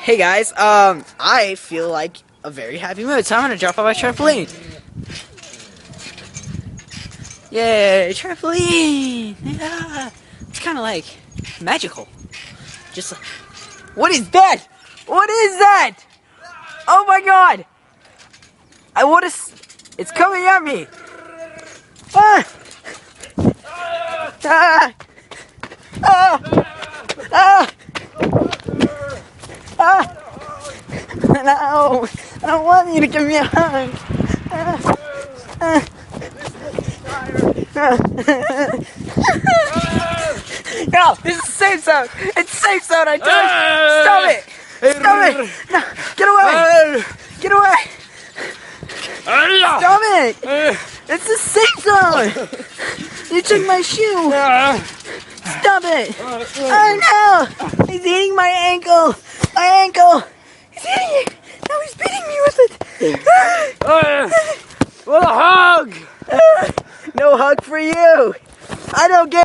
Hey guys, I feel like a very happy mood, so I'm gonna jump off my trampoline. Yay, trampoline! Yeah, it's kind of like magical. Just like, what is that? What is that? Oh my god! It's coming at me. Ah! Ah! Ah! Ah! Ah! No! I don't want you to give me a hug! Ah! Ah! No! This is a safe zone! It's a safe zone, I told you! Stop it! Stop it! No! Get away! Get away! Stop it! It's a safe zone! You took my shoe! Stop it! Oh no! He's eating my ankle! My ankle! He's eating it! Now he's beating me with it! What a hug! No hug for you! I don't get